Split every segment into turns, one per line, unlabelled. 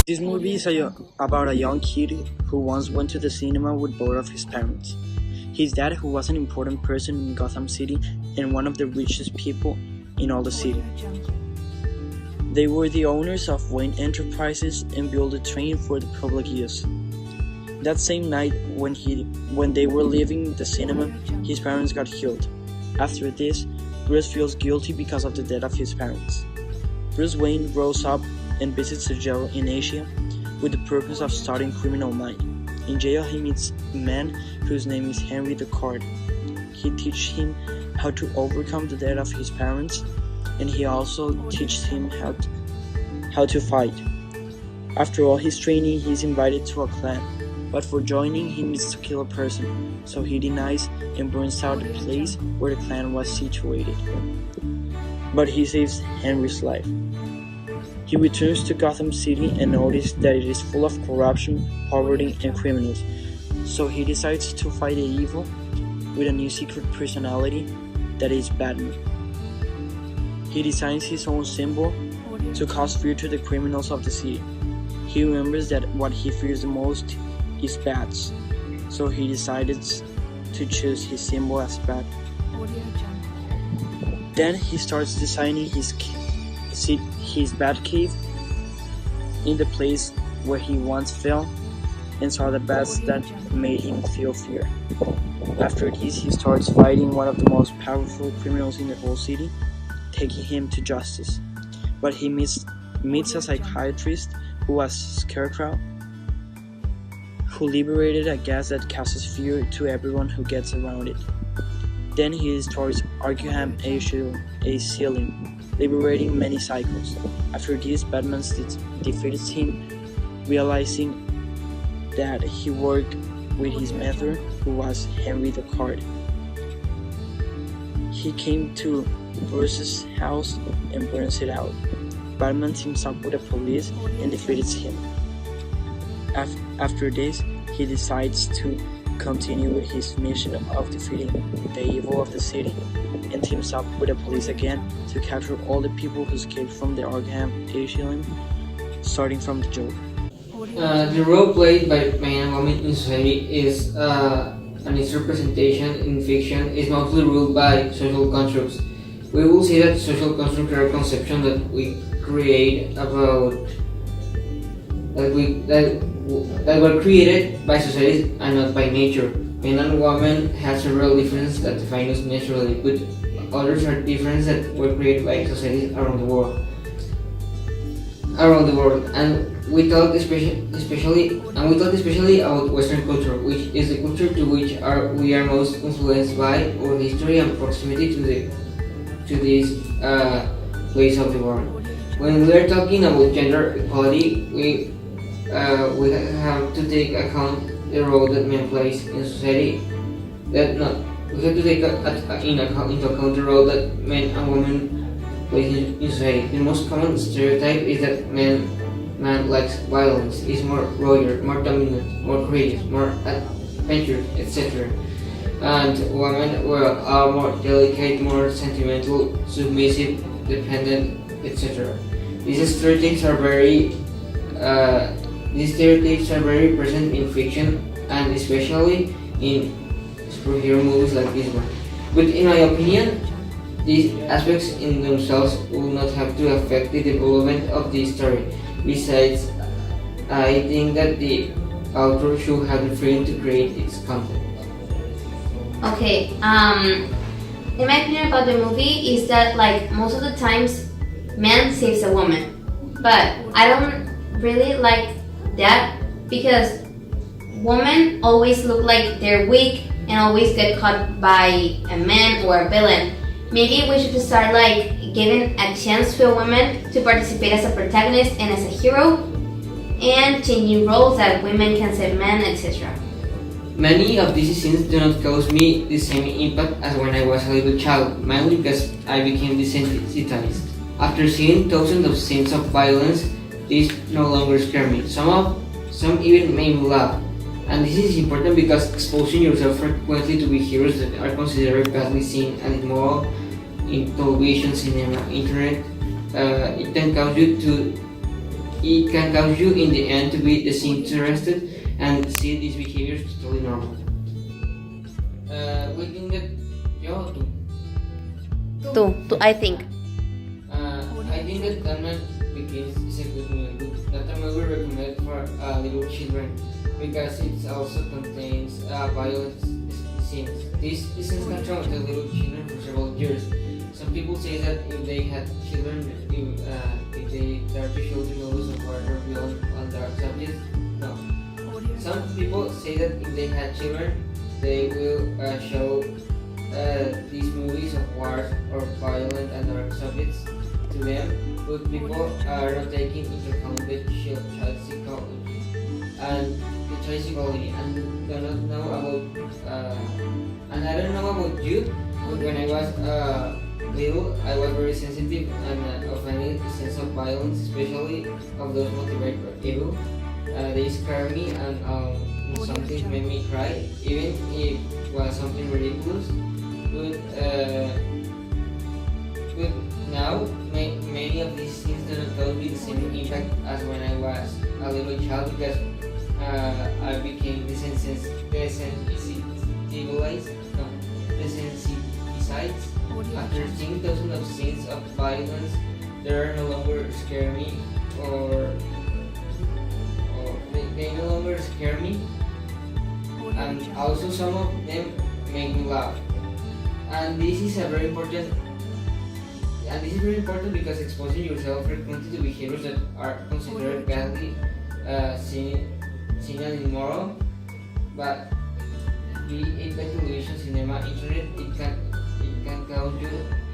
This movie is about a young kid who once went to the cinema with both of his parents. His dad, who was an important person in Gotham City and one of the richest people in all the city. They were the owners of Wayne Enterprises and built a train for the public use. That same night, when they were leaving the cinema, his parents got killed. After this, Bruce feels guilty because of the death of his parents. Bruce Wayne grows up and visits a jail in Asia with the purpose of studying criminal mind. In jail, he meets a man whose name is Henry Ducard. He teaches him how to overcome the death of his parents, and he also teaches him how to fight. After all his training, he is invited to a clan, but for joining, he needs to kill a person, so he denies and burns out the place where the clan was situated. But he saves Henry's life. He returns to Gotham City and notices that it is full of corruption, poverty, and criminals, so he decides to fight the evil with a new secret personality that is Batman. He designs his own symbol to cause fear to the criminals of the city. He remembers that what he fears the most is bats, so he decides to choose his symbol as bat. Then he starts designing his bat cave in the place where he once fell and saw the bats that made him feel fear. After this, he starts fighting one of the most powerful criminals in the whole city, taking him to justice. But he meets a psychiatrist who was Scarecrow, who liberated a gas that causes fear to everyone who gets around it. Then he starts Arkham Asylum, liberating many cycles. After this, Batman defeats him, realizing that he worked with his mentor, who was Henry Ducard. He came to Bruce's house and burns it out. Batman teams up with the police and defeats him. After this, he decides to continue with his mission of defeating the evil of the city and teams up with the police again to capture all the people who escaped from the Arkham Asylum, starting from the Joker.
The role played by men and women in society is and its representation in fiction is mostly ruled by social constructs. We will see that social constructs are conceptions that we create about that were created by society and not by nature. Men and women have several differences that define us naturally, but others are differences that were created by societies around the world. And we talk especially about Western culture, which is the culture to which we are most influenced by our history and proximity to this place of the world. When we are talking about gender equality, we have to take account the role that men plays in society. We have to take into account the role that men and women play in society. The most common stereotype is that man likes violence, is more royal, more dominant, more creative, more adventurous, etc. And women are more delicate, more sentimental, submissive, dependent, etc. These stereotypes are very present in fiction and especially in superhero movies like this one. But in my opinion, these aspects in themselves will not have to affect the development of the story. Besides, I think that the author should have the freedom to create its content.
Okay, in my opinion about the movie is that like most of the times man saves a woman, but I don't really like that because women always look like they're weak and always get caught by a man or a villain. Maybe we should start like giving a chance to a woman to participate as a protagonist and as a hero, and changing roles that women can save men, etc.
Many of these scenes do not cause me the same impact as when I was a little child, mainly because I became desensitized. After seeing thousands of scenes of violence, these no longer scare me. Some even make me laugh. And this is important because exposing yourself frequently to be heroes that are considered badly seen and immoral in television, cinema, internet, it can cause you to it can cause you in the end to be disinterested and see these behaviors totally normal. We think that yo,
I think.
I think that Batman Begins is a good movie. That a movie recommended for little children because it also contains violent scenes. These scenes can traumatize little children for several years. Some people say that if they had children, if they start to show the movies of horror, violent, and dark subjects, no. Some people say that if they had children, they will show these movies of wars or violent and dark subjects to them, but people are not taking into account the child psychology and and do not know about and I don't know about you, but when I was little, I was very sensitive and of any sense of violence, especially of those motivated by evil. They scare me and something made me cry, even if it was something ridiculous. But now, many of these things do not cause me the same impact as when I was a little child because I became desensitized. After seeing thousands of scenes of violence, they are no longer scare me, or they no longer scare me, and also some of them make me laugh. And this is very important because exposing yourself frequently to behaviors that are considered badly seen and immoral, but be it by television, cinema, internet, it can cause you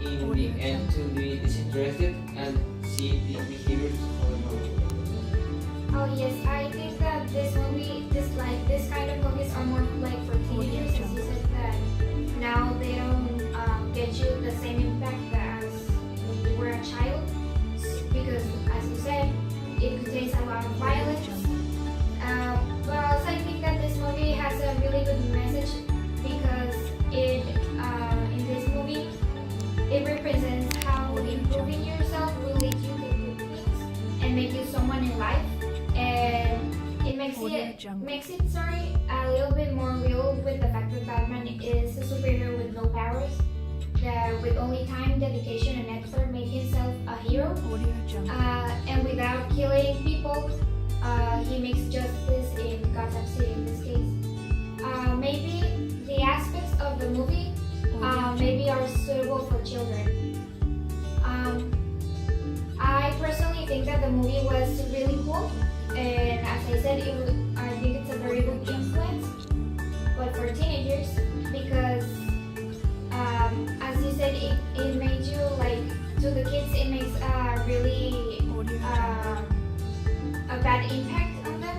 in the end to be disinterested and see the behaviors going on.
Oh yes, I think that this kind of movies are more like for teenagers, as you said that now they don't get you the same impact as when you were a child, because as you said, it contains a lot of violence. But also I think that this movie has a really good message because in this movie it represents how improving yourself will lead you to good things and make you someone in life, and it makes it a little bit more real with the fact that Batman is a superhero with no powers, that with only time, dedication, and effort make himself a hero, and without killing people, he makes justice in Gotham City in this case. Maybe the aspects of the movie maybe are suitable for children. I personally think that the movie was really cool, and as I said, I think it's a very good influence, but for teenagers, because as you said, it made you like, to the kids it makes a really a bad impact on them,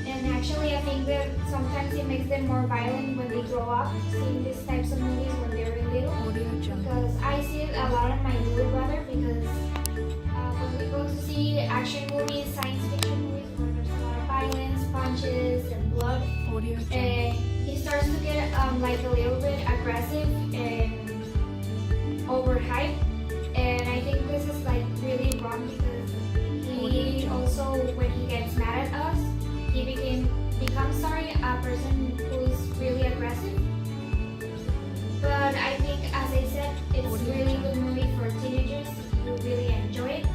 and actually I think that sometimes it makes them more violent when they grow up, seeing these types of movies when they're little, because I see it a lot in my little brother, because when we go to see action movies, science fiction movies where there's a lot of violence, punches and blood, he starts to get like a little bit aggressive and overhyped, and I think this is like really wrong because he also, when he gets mad at us, he becomes a person who is really aggressive. But I think, as I said, it's a really good movie for teenagers. You really enjoy it.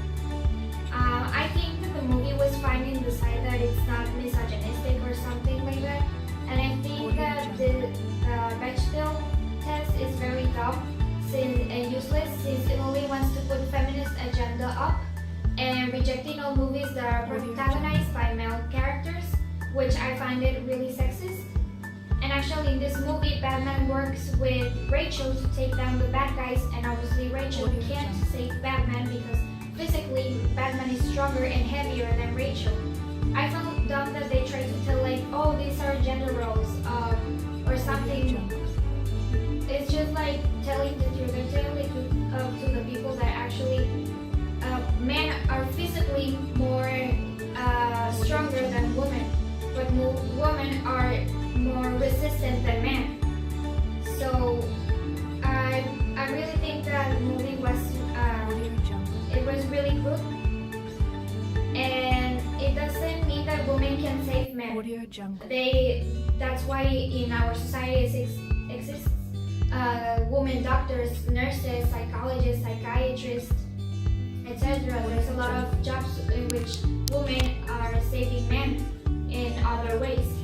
I think that the movie was fine in the side that it's not misogynistic or something like that. And I think that the Bechdel test is very dumb and useless, since it only wants to put feminist agenda up and rejecting all movies that are protagonized by male characters, which I find it really sexist. And actually in this movie, Batman works with Rachel to take down the bad guys, and obviously Rachel can't save Batman because physically Batman is stronger and heavier than Rachel. I felt dumb that they tried to tell like, oh, these are gender roles or something. It's just like telling the truth and telling to the people that actually men are physically more stronger than women, but women are more resistant than men. So I really think that the movie was it was really good, and save men. That's why in our society exists women doctors, nurses, psychologists, psychiatrists, etc. There's a lot of jobs in which women are saving men in other ways.